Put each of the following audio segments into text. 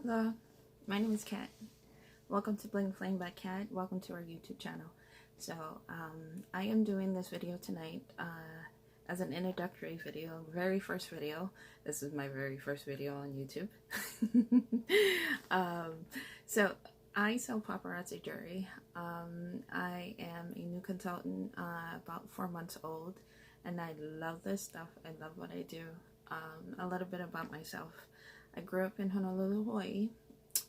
Hello, my name is Kat. Welcome to Bling Flame by Kat. Welcome to our YouTube channel. So, I am doing this video tonight as an introductory video, very first video. This is my very first video on YouTube. um, so, I sell paparazzi jewelry. I am a new consultant, about 4 months old, and I love this stuff. I love what I do. A little bit about myself. I grew up in Honolulu, Hawaii.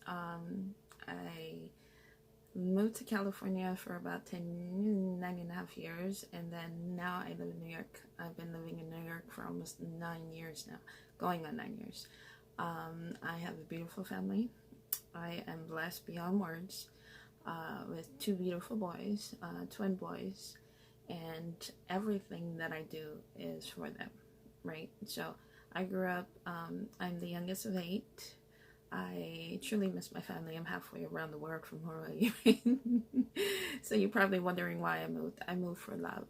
I moved to California for about 9.5 years, and then now I live in New York. I've been living in New York for almost 9 years now, going on 9 years. I have a beautiful family. I am blessed beyond words with 2 beautiful boys, twin boys, and everything that I do is for them, right? So I grew up, I'm the youngest of 8. I truly miss my family. I'm halfway around the world from Hawaii. So you're probably wondering why I moved. I moved for love.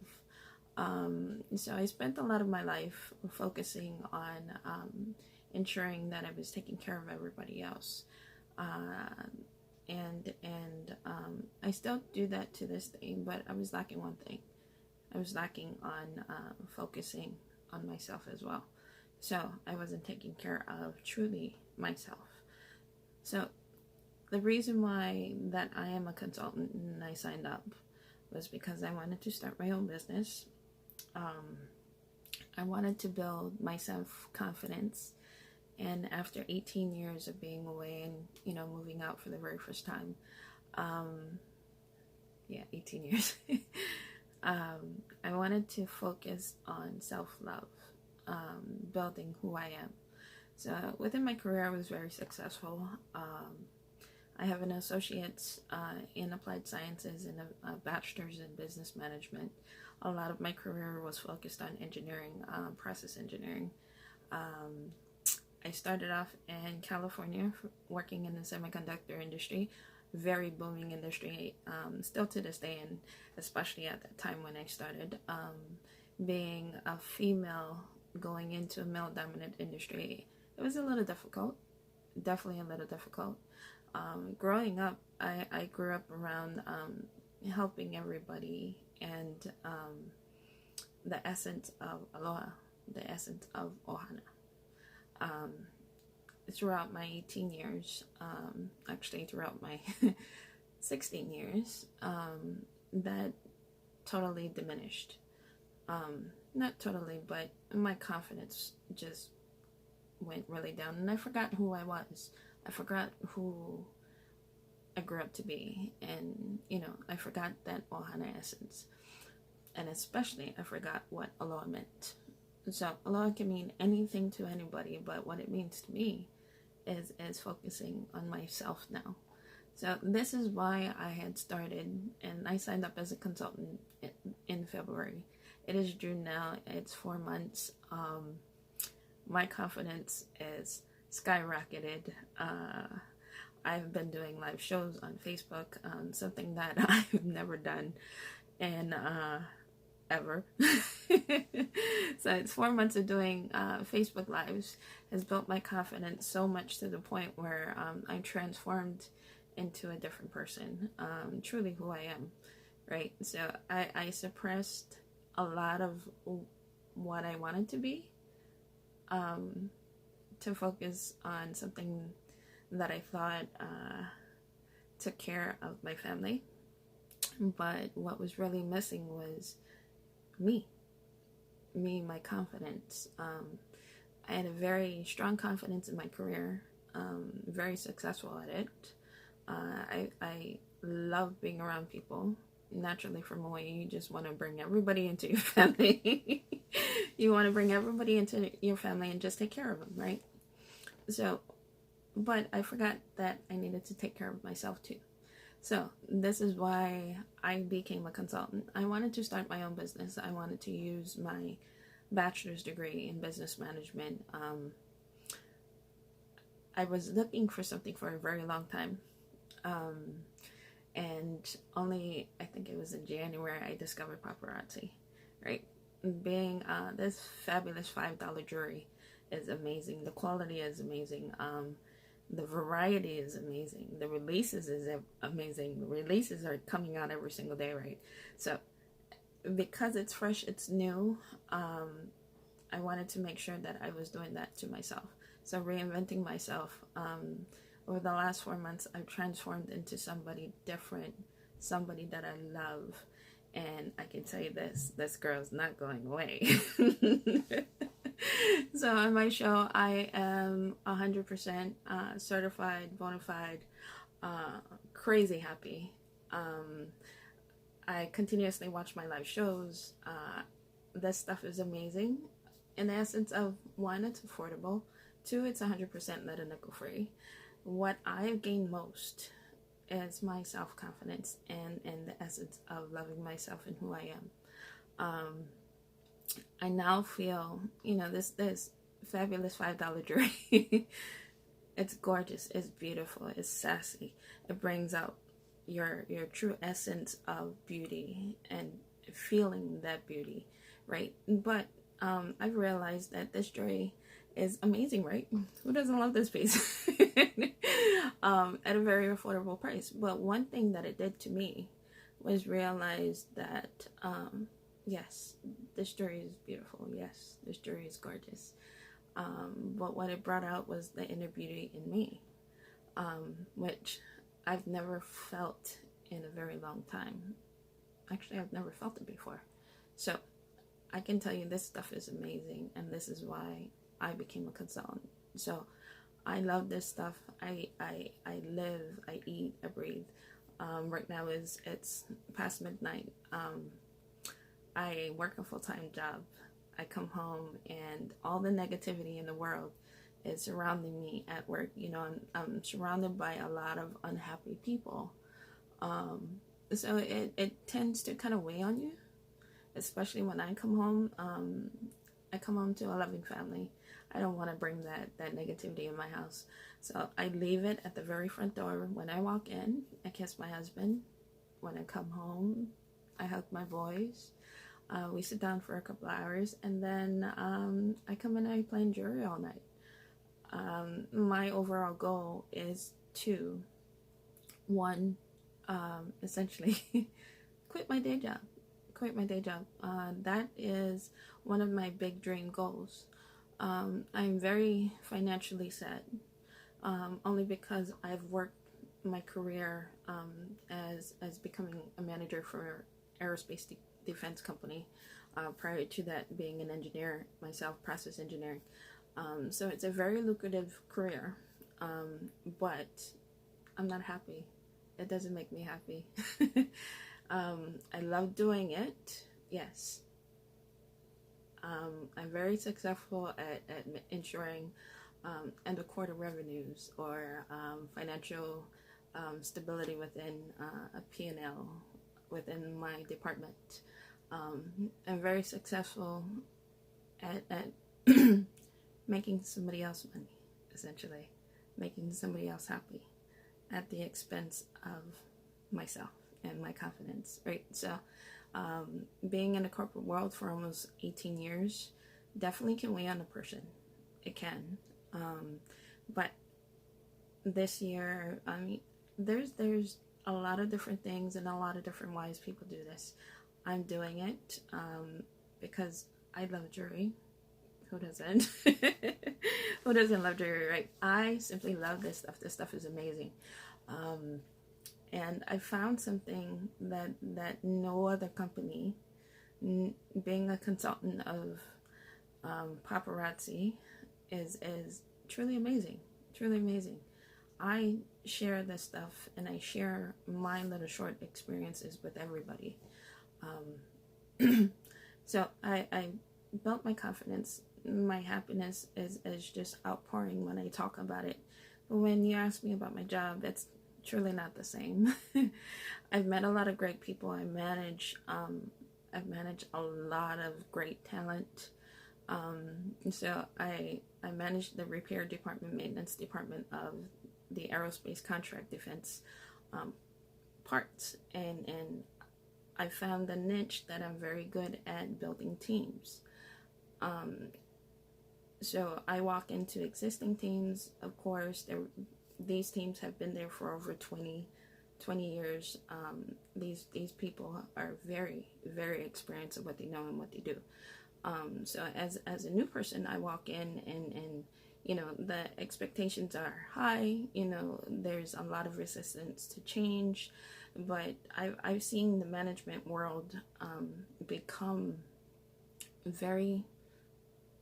So I spent a lot of my life focusing on ensuring that I was taking care of everybody else. And I still do that to this day, but I was lacking one thing. I was lacking on focusing on myself as well. So I wasn't taking care of truly myself. So the reason why that I am a consultant and I signed up was because I wanted to start my own business. I wanted to build my self-confidence. And after 18 years of being away and, moving out for the very first time, 18 years, I wanted to focus on self-love. Building who I am. So within my career, I was very successful. I have an associate's in applied sciences and a bachelor's in business management. A lot of my career was focused on engineering, process engineering. I started off in California working in the semiconductor industry, very booming industry, still to this day, and especially at that time when I started, being a female going into a male-dominant industry, it was a little difficult, definitely a little difficult. Growing up, I grew up around helping everybody and the essence of Aloha, the essence of Ohana. Throughout my 18 years, actually throughout my 16 years, that totally diminished. Not totally, but my confidence just went really down, and I forgot who I was. I forgot who I grew up to be, and I forgot that Ohana essence, and especially I forgot what Aloha meant. So Aloha can mean anything to anybody, but what it means to me is focusing on myself now. So this is why I had started, and I signed up as a consultant in February. It is June now. It's 4 months. My confidence is skyrocketed. I've been doing live shows on Facebook, something that I've never done in ever. So it's 4 months of doing Facebook lives has built my confidence so much to the point where I'm transformed into a different person, truly who I am, right? So I suppressed a lot of what I wanted to be, to focus on something that I thought took care of my family. But what was really missing was me, my confidence. I had a very strong confidence in my career, very successful at it. I love being around people. Naturally, from Hawaii, you just want to bring everybody into your family. You want to bring everybody into your family and just take care of them, right? So, but I forgot that I needed to take care of myself too. So this is why I became a consultant. I wanted to start my own business. I wanted to use my bachelor's degree in business management. I was looking for something for a very long time. And only, I think it was in January, I discovered paparazzi, right? Being this fabulous $5 jewelry is amazing. The quality is amazing. The variety is amazing. The releases is amazing. The releases are coming out every single day, right? So because it's fresh, it's new, I wanted to make sure that I was doing that to myself. So reinventing myself. Over the last 4 months, I've transformed into somebody different, somebody that I love. And I can tell you this girl's not going away. So on my show, I am 100% certified, bona fide, crazy happy. I continuously watch my live shows. This stuff is amazing. In the essence of, one, it's affordable. Two, it's 100% lead and nickel free. What I've gained most is my self-confidence and the essence of loving myself and who I am. I now feel, this fabulous $5 jewelry. It's gorgeous, it's beautiful, it's sassy. It brings out your true essence of beauty and feeling that beauty, right? But I've realized that this jewelry is amazing, right? Who doesn't love this piece? At a very affordable price. But one thing that it did to me was realize that yes, this jewelry is beautiful. Yes, this jewelry is gorgeous. But what it brought out was the inner beauty in me, which I've never felt in a very long time. Actually, I've never felt it before. So I can tell you this stuff is amazing, and this is why I became a consultant. So I love this stuff. I live, I eat, I breathe. Right now it's past midnight. I work a full-time job. I come home and all the negativity in the world is surrounding me at work. I'm surrounded by a lot of unhappy people. So it tends to kind of weigh on you, especially when I come home. I come home to a loving family. I don't want to bring that negativity in my house. So I leave it at the very front door. When I walk in, I kiss my husband. When I come home, I hug my boys. We sit down for a couple hours, and then I come in and I play jewelry all night. My overall goal is to, one, essentially quit my day job. That is one of my big dream goals. I'm very financially set, only because I've worked my career as becoming a manager for aerospace defense company. Prior to that, being an engineer myself, process engineering. So it's a very lucrative career, but I'm not happy. It doesn't make me happy. I love doing it, yes. I'm very successful at ensuring end of quarter revenues or financial stability within a P&L within my department. I'm very successful at making somebody else money, essentially, making somebody else happy at the expense of myself and my confidence, right? So being in the corporate world for almost 18 years definitely can weigh on a person. It can. But this year, I mean, there's a lot of different things and a lot of different ways people do this. I'm doing it because I love jewelry. Who doesn't? Who doesn't love jewelry, right? I simply love this stuff. This stuff is amazing. And I found something that no other company, being a consultant of paparazzi, is truly amazing. Truly amazing. I share this stuff and I share my little short experiences with everybody. So I built my confidence. My happiness is just outpouring when I talk about it. But when you ask me about my job, it's truly not the same. I've met a lot of great people. I've managed a lot of great talent. So I managed the repair department, maintenance department of the aerospace contract defense parts, and I found a niche that I'm very good at building teams. So I walk into existing teams. Of course, these teams have been there for over 20 years. These people are very, very experienced at what they know and what they do. So as a new person, I walk in and the expectations are high. There's a lot of resistance to change, but I've seen the management world become very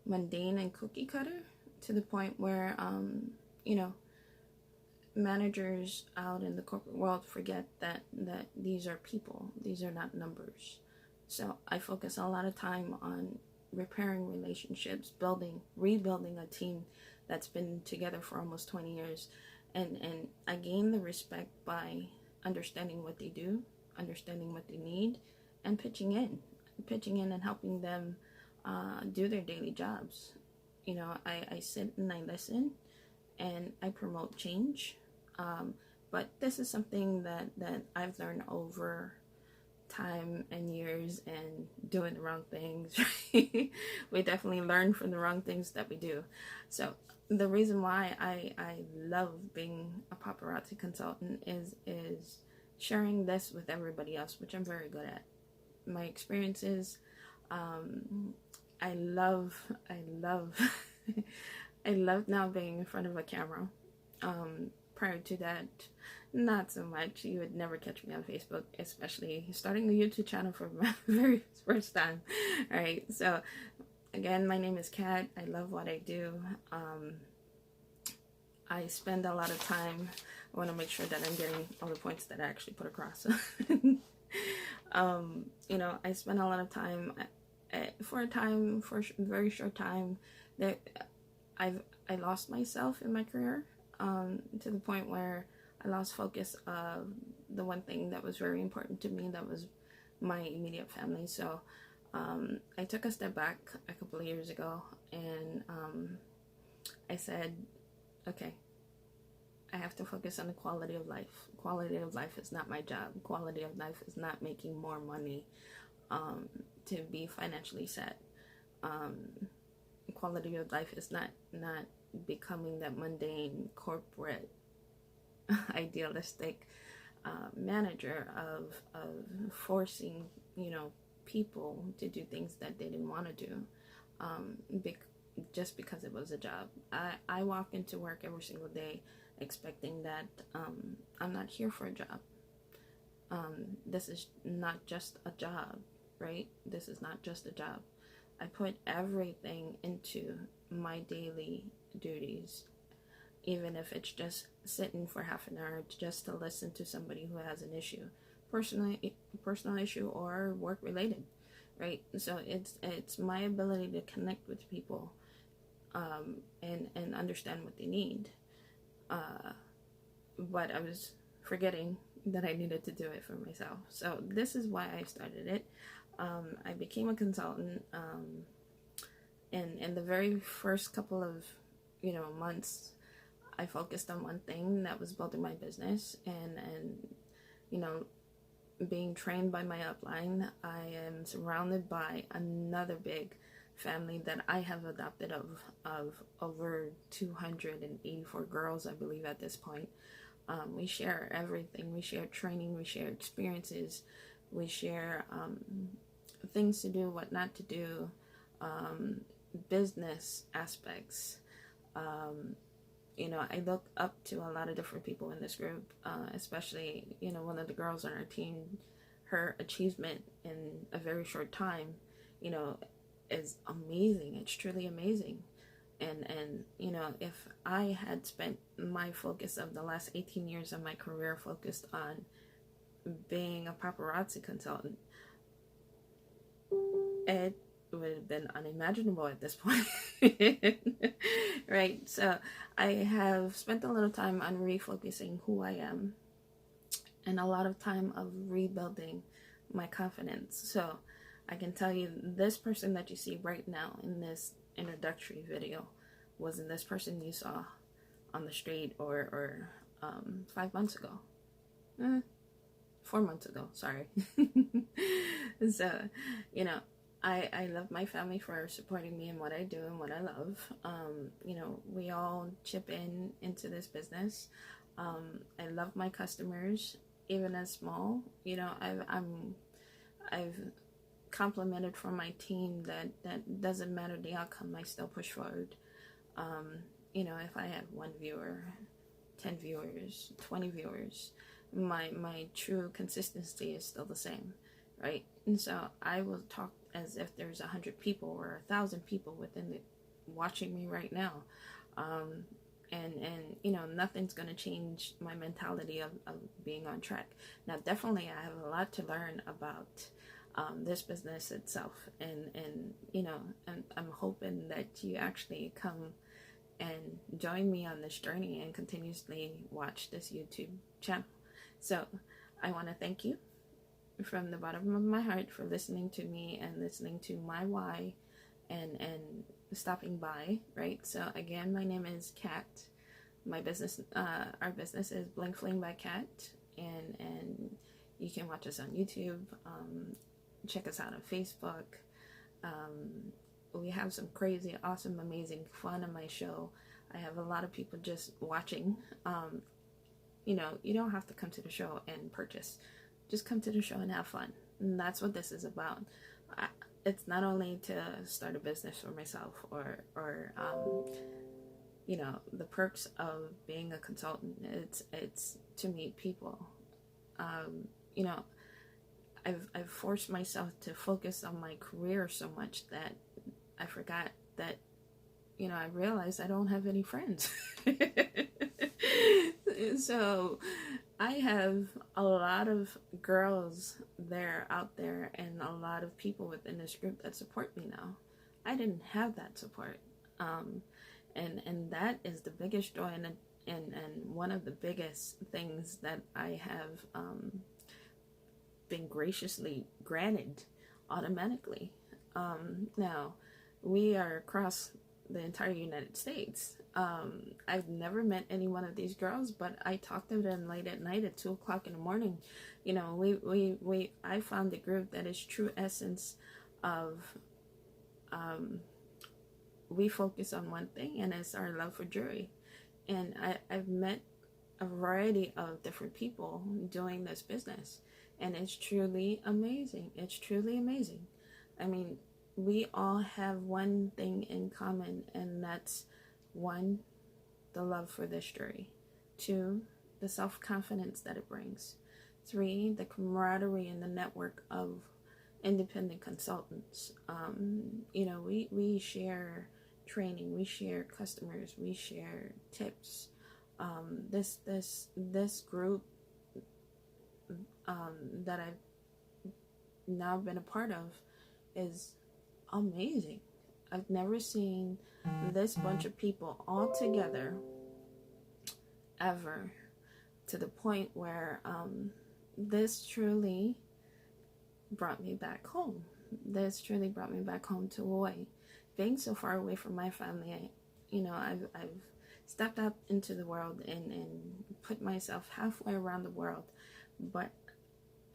mundane and cookie cutter, to the point where managers out in the corporate world forget that these are people, these are not numbers. So I focus a lot of time on repairing relationships, rebuilding a team that's been together for almost 20 years. And I gain the respect by understanding what they do, understanding what they need, and pitching in and helping them do their daily jobs. I sit and I listen and I promote change. But this is something that I've learned over time and years and doing the wrong things. Right? We definitely learn from the wrong things that we do. So the reason why I love being a paparazzi consultant is sharing this with everybody else, which I'm very good at. My experiences, I love I love now being in front of a camera. Prior to that, not so much. You would never catch me on Facebook, especially starting the YouTube channel for my very first time. All right, so again, my name is Kat. I love what I do. I spend a lot of time. I want to make sure that I'm getting all the points that I actually put across. I spend a lot of time for a very short time that I lost myself in my career, to the point where I lost focus of the one thing that was very important to me, that was my immediate family. So I took a step back a couple of years ago, and I said, okay, I have to focus on the quality of life. Quality of life is not my job. Quality of life is not making more money to be financially set. Quality of life is not becoming that mundane corporate idealistic manager of forcing people to do things that they didn't want to do, just because it was a job. I walk into work every single day expecting that I'm not here for a job. This is not just a job, right? This is not just a job. I put everything into my daily duties, even if it's just sitting for half an hour just to listen to somebody who has an issue, personal issue or work related, right? So it's my ability to connect with people, and understand what they need. But I was forgetting that I needed to do it for myself. So this is why I started it. I became a consultant, and in the very first couple of months, I focused on one thing, that was building my business, and being trained by my upline. I am surrounded by another big family that I have adopted of over 284 girls, I believe, at this point. We share everything. We share training, we share experiences, we share things to do, what not to do, business aspects. I look up to a lot of different people in this group, especially, one of the girls on our team. Her achievement in a very short time, is amazing. It's truly amazing. And if I had spent my focus of the last 18 years of my career focused on being a paparazzi consultant, it would have been unimaginable at this point. Right? So I have spent a little time on refocusing who I am, and a lot of time of rebuilding my confidence. So I can tell you, this person that you see right now in this introductory video wasn't this person you saw on the street or 5 months ago. 4 months ago, sorry. So, I love my family for supporting me in what I do and what I love. We all chip in into this business. I love my customers, even as small. I've complimented from my team that doesn't matter the outcome, I still push forward. If I have one viewer, 10 viewers, 20 viewers, my true consistency is still the same, right? And so I will talk as if there's 100 people or 1,000 people watching me right now. And nothing's going to change my mentality of being on track. Now, definitely I have a lot to learn about this business itself, and I'm hoping that you actually come and join me on this journey and continuously watch this YouTube channel. So I want to thank you from the bottom of my heart for listening to me and listening to my why, and stopping by, right? So again, my name is Kat. My business, our business is Blink Fling by Kat, and you can watch us on YouTube. Check us out on Facebook. We have some crazy, awesome, amazing fun on my show. I have a lot of people just watching. You don't have to come to the show and purchase. Just come to the show and have fun. And that's what this is about. It's not only to start a business for myself or the perks of being a consultant. It's to meet people. I've forced myself to focus on my career so much that I forgot that, I realized I don't have any friends. So I have a lot of girls out there and a lot of people within this group that support me now. I didn't have that support. And that is the biggest joy and one of the biggest things that I have been graciously granted automatically. Now, we are across the entire United States. I've never met any one of these girls, but I talk to them late at night at 2 o'clock in the morning. I found a group that is true essence of, we focus on one thing, and it's our love for jewelry. And I've met a variety of different people doing this business, and it's truly amazing. It's truly amazing. I mean, we all have one thing in common, and that's 1, the love for this jewelry. 2, the self-confidence that it brings. 3, the camaraderie and the network of independent consultants. We share training, we share customers, we share tips. This group that I've now been a part of is amazing. I've never seen this bunch of people all together ever, to the point where this truly brought me back home. This truly brought me back home to Hawaii. Being so far away from my family, I've stepped out into the world and put myself halfway around the world, but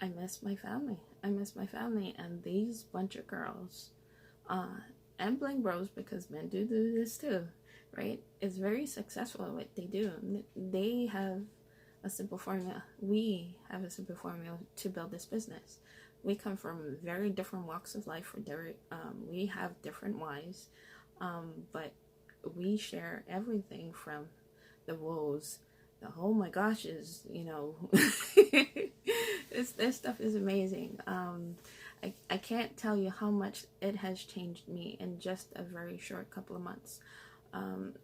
I miss my family. And these bunch of girls, and bling bros, because men do this too, right? It's very successful at what they do. They have a simple formula. We have a simple formula to build this business. We come from very different walks of life. We have different whys, but we share everything from the woes, the oh my gosh is, this stuff is amazing. I can't tell you how much it has changed me in just a very short couple of months.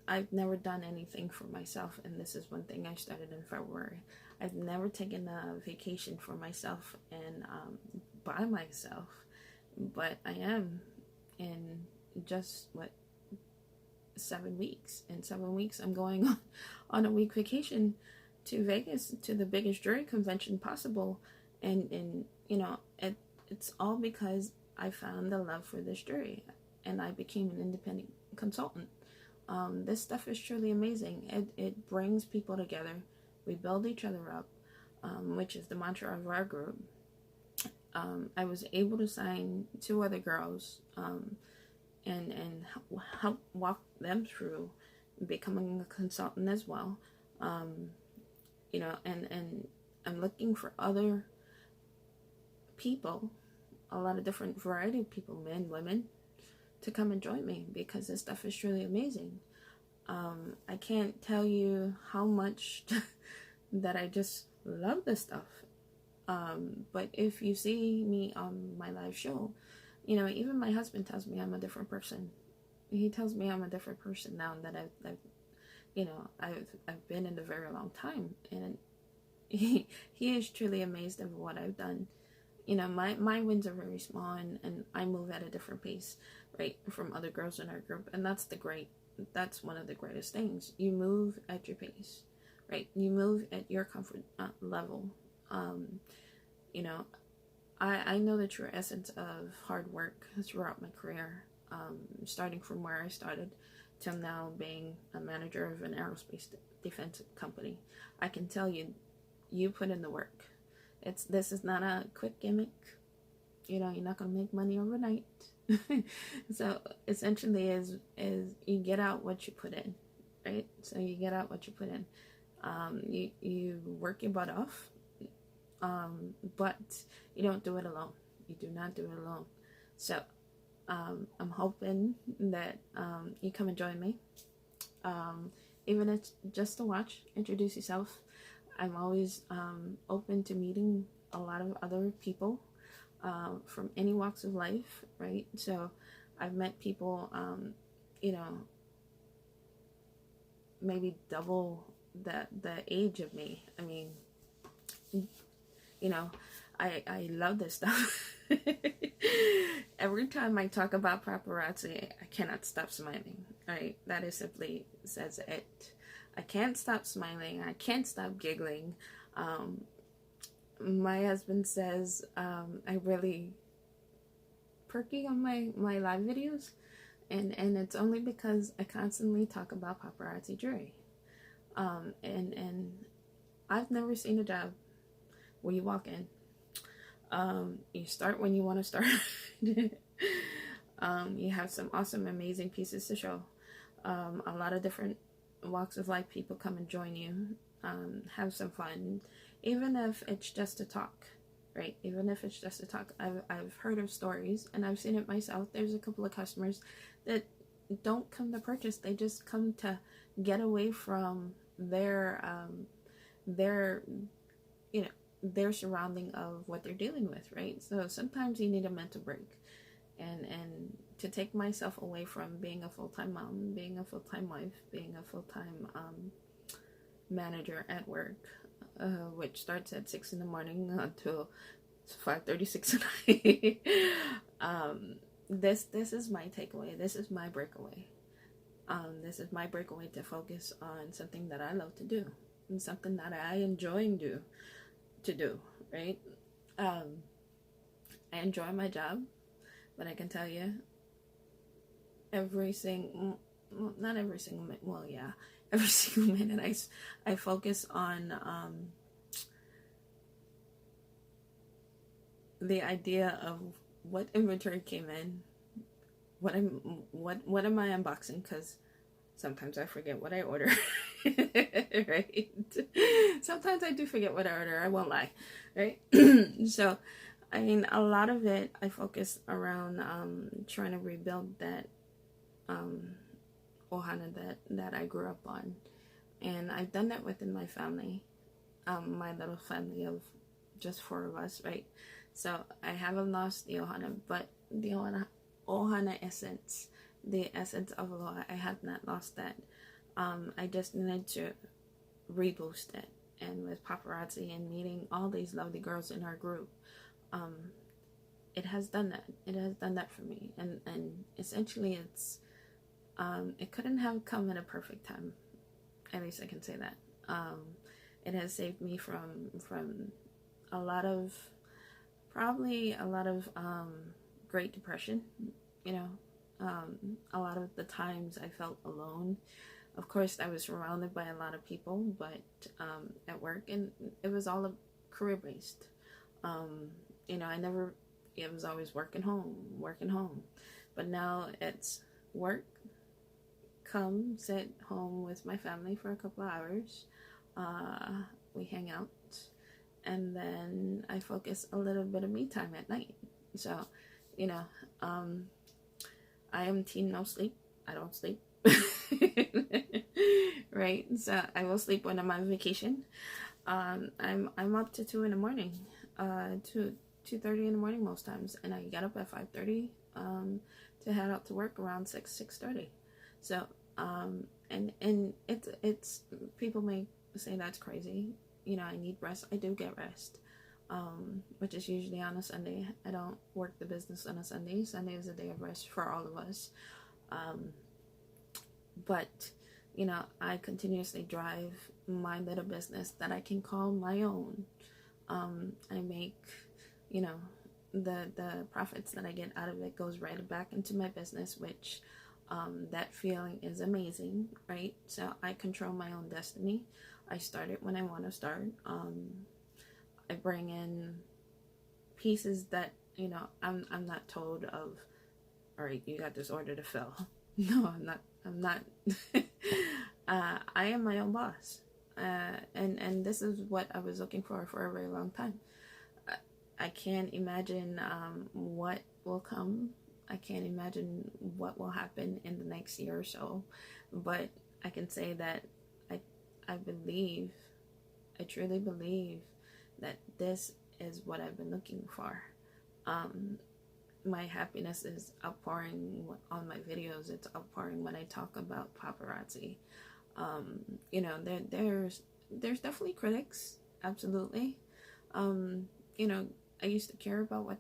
I've never done anything for myself, and this is one thing I started in February. I've never taken a vacation for myself and by myself, but I am in just 7 weeks. In 7 weeks, I'm going on a week vacation to Vegas, to the biggest jewelry convention possible, and it's all because I found the love for this jewelry, and I became an independent consultant. This stuff is truly amazing. It brings people together. We build each other up, which is the mantra of our group. I was able to sign two other girls, and help walk them through becoming a consultant as well. Um, and I'm looking for other people, a lot of different variety of people, men, women, to come and join me, because this stuff is truly amazing. I can't tell you how much that I just love this stuff. But if you see me on my live show, even my husband tells me I'm a different person. He tells me I'm a different person now that I've been in a very long time, and he is truly amazed at what I've done. My wins are very small, and I move at a different pace, right, from other girls in our group, and that's one of the greatest things. You move at your pace, right? You move at your comfort level. You know, I know the true essence of hard work throughout my career, starting from where I started till now being a manager of an aerospace defense company. I can tell you, you put in the work. This is not a quick gimmick. You're not gonna make money overnight. So essentially, is you get out what you put in, right? So you get out what you put in. You work your butt off, but you don't do it alone. You do not do it alone. So I'm hoping that you come and join me. Even if it's just to watch, introduce yourself. I'm always open to meeting a lot of other people from any walks of life, right? So I've met people, maybe double the age of me. I mean, I love this stuff. Every time I talk about paparazzi, I cannot stop smiling. Right? That is simply says it. I can't stop smiling. I can't stop giggling. My husband says I really perky on my live videos, and it's only because I constantly talk about paparazzi jewelry. And I've never seen a job where you walk in, you start when you want to start. You have some awesome, amazing pieces to show. A lot of different walks of life people come and join you, have some fun, even if it's just to talk, right? Even if it's just to talk. I've heard of stories, and I've seen it myself. There's a couple of customers that don't come to purchase. They just come to get away from their surrounding of what they're dealing with, right? So sometimes you need a mental break, and to take myself away from being a full-time mom, being a full-time wife, being a full-time manager at work, which starts at 6 in the morning until 5:36 at night. This is my takeaway. This is my breakaway. This is my breakaway to focus on something that I love to do, and something that I enjoy to do, right? I enjoy my job, but I can tell you, every single minute I focus on the idea of what inventory came in, what am I unboxing, because sometimes I forget what I order. Right? Sometimes I do forget what I order, I won't lie, right? So I mean, a lot of it I focus around trying to rebuild that ohana that I grew up on, and I've done that within my family, my little family of just 4 of us, right? So I haven't lost the ohana, but the ohana essence, the essence of aloha, I have not lost that. I just needed to reboost it, and with paparazzi and meeting all these lovely girls in our group, it has done that. It has done that for me, and essentially it's it couldn't have come at a perfect time. At least I can say that. It has saved me from a lot of Great Depression. A lot of the times I felt alone. Of course, I was surrounded by a lot of people, but at work, and it was all career based. it was always working home. But now it's work, come sit home with my family for a couple of hours. We hang out, and then I focus a little bit of me time at night. So, you know, I am team no sleep. I don't sleep. Right? So I will sleep when I'm on vacation. I'm up to 2 in the morning, 2:30 in the morning most times, and I get up at 5:30 to head out to work around 6:30. So and it's people may say that's crazy. I need rest. I do get rest, which is usually on a Sunday. I don't work the business on a Sunday. Sunday is a day of rest for all of us. But I continuously drive my little business that I can call my own. I make, the profits that I get out of it goes right back into my business, which that feeling is amazing, right? So I control my own destiny. I start it when I want to start. I bring in pieces that I'm not told of. All right, you got this order to fill. No, I'm not. I am my own boss, and this is what I was looking for a very long time. I can't imagine what will come. I can't imagine what will happen in the next year or so, but I can say that I truly believe that this is what I've been looking for. My happiness is outpouring on my videos. It's outpouring when I talk about paparazzi. There's definitely critics, absolutely. I used to care about what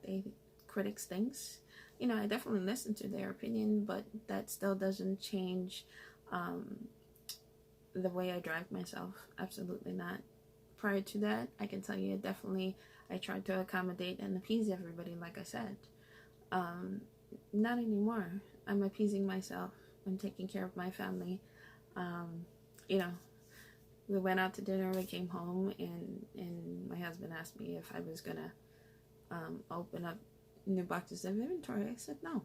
critics thinks. I definitely listen to their opinion, but that still doesn't change the way I drive myself. Absolutely not. Prior to that, I can tell you I tried to accommodate and appease everybody, like I said. Not anymore. I'm appeasing myself. I'm taking care of my family. We went out to dinner, we came home, and my husband asked me if I was gonna open up new boxes of inventory. I said no,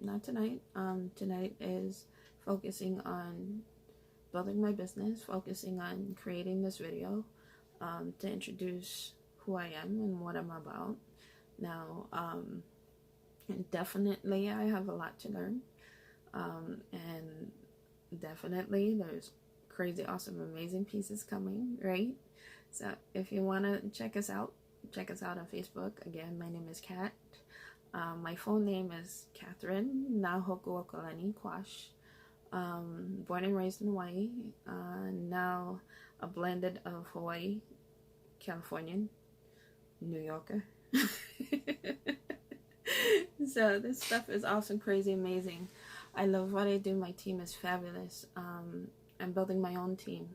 not tonight. Tonight is focusing on building my business, focusing on creating this video to introduce who I am and what I'm about. Now, definitely I have a lot to learn, and definitely there's crazy, awesome, amazing pieces coming, right? So if you want to check us out on Facebook. Again, my name is Kat. My full name is Catherine Nahokuokalani Kwash. Born and raised in Hawaii. Now a blended of Hawaii, Californian, New Yorker. So this stuff is awesome, crazy, amazing. I love what I do. My team is fabulous. I'm building my own team.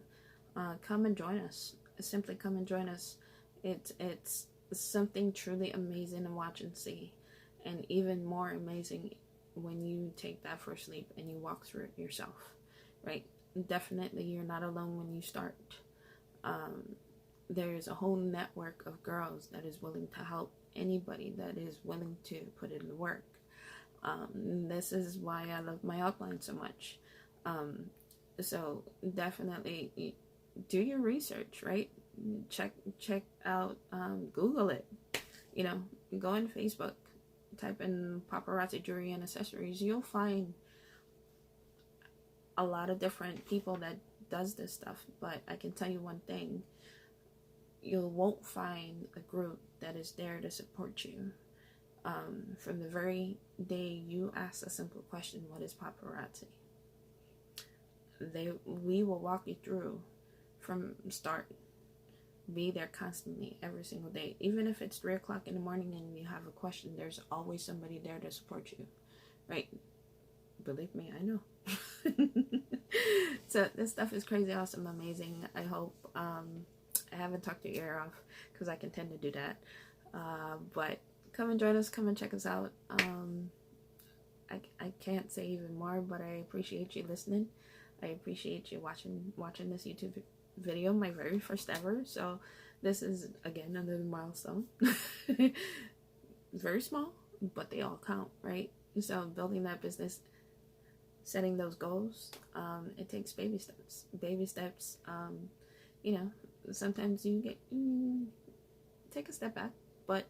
Come and join us. Simply come and join us. It's something truly amazing to watch and see, and even more amazing when you take that first leap and you walk through it yourself, right? Definitely you're not alone when you start. There's a whole network of girls that is willing to help anybody that is willing to put in the work. This is why I love my outline so much. So definitely do your research, right? Check out, Google it, go on Facebook, type in paparazzi jewelry and accessories. You'll find a lot of different people that does this stuff, but I can tell you one thing: you won't find a group that is there to support you. From the very day you ask a simple question, what is paparazzi? We will walk you through from start. Be there constantly, every single day. Even if it's 3 o'clock in the morning and you have a question, there's always somebody there to support you, right? Believe me, I know. So this stuff is crazy, awesome, amazing. I hope I haven't talked your ear off, because I can tend to do that. But come and join us, come and check us out. I can't say even more, but I appreciate you listening. I appreciate you watching this YouTube video, my very first ever. So this is again another milestone. very small, but they all count, right? So building that business, setting those goals, it takes baby steps. Baby steps. You know, sometimes you get take a step back, but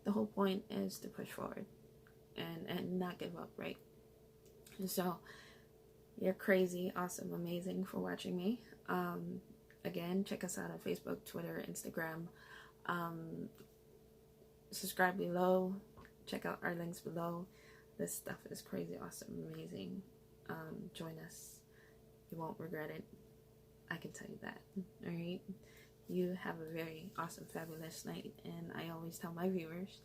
the whole point is to push forward and not give up, right? And so you're crazy, awesome, amazing for watching me. Again, check us out on Facebook, Twitter, Instagram. Subscribe below. Check out our links below. This stuff is crazy, awesome, amazing. Join us. You won't regret it. I can tell you that. All right. You have a very awesome, fabulous night. And I always tell my viewers,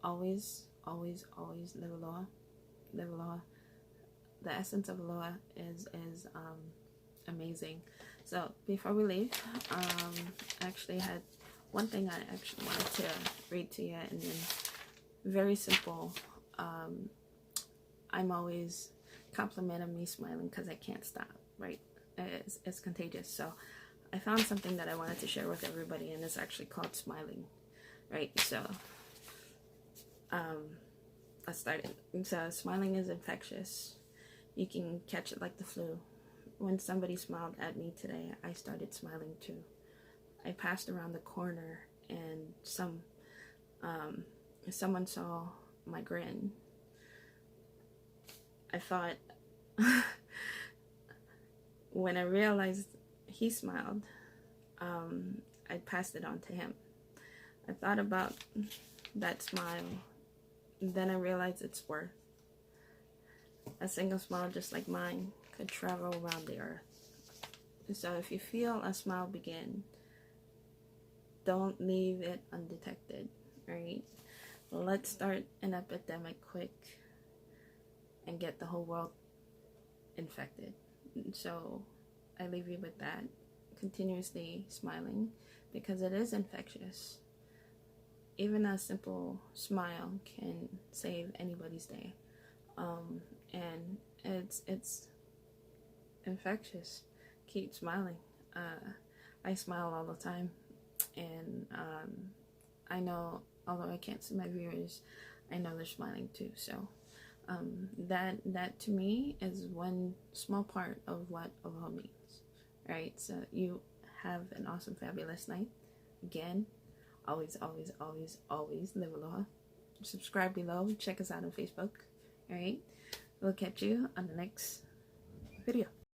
always, always, always live aloha. Live aloha. The essence of aloha is amazing. So before we leave, I actually had one thing I actually wanted to read to you, and then very simple. I'm always complimenting me smiling because I can't stop, right? It's contagious. So I found something that I wanted to share with everybody, and it's actually called smiling, right? So let's start it. So smiling is infectious. You can catch it like the flu. When somebody smiled at me today, I started smiling too. I passed around the corner and someone saw my grin. I thought, when I realized he smiled, I passed it on to him. I thought about that smile, and then I realized its worth. A single smile just like mine could travel around the earth. So if you feel a smile begin, don't leave it undetected, right? Let's start an epidemic quick and get the whole world infected. So I leave you with that. Continuously smiling, because it is infectious. Even a simple smile can save anybody's day. And it's infectious. Keep smiling. I smile all the time, and I know, although I can't see my viewers, I know they're smiling too. So that to me is one small part of what aloha means, right? So you have an awesome, fabulous night. Again, always, always, always, always live aloha. Subscribe below. Check us out on Facebook. All right. We'll catch you on the next video.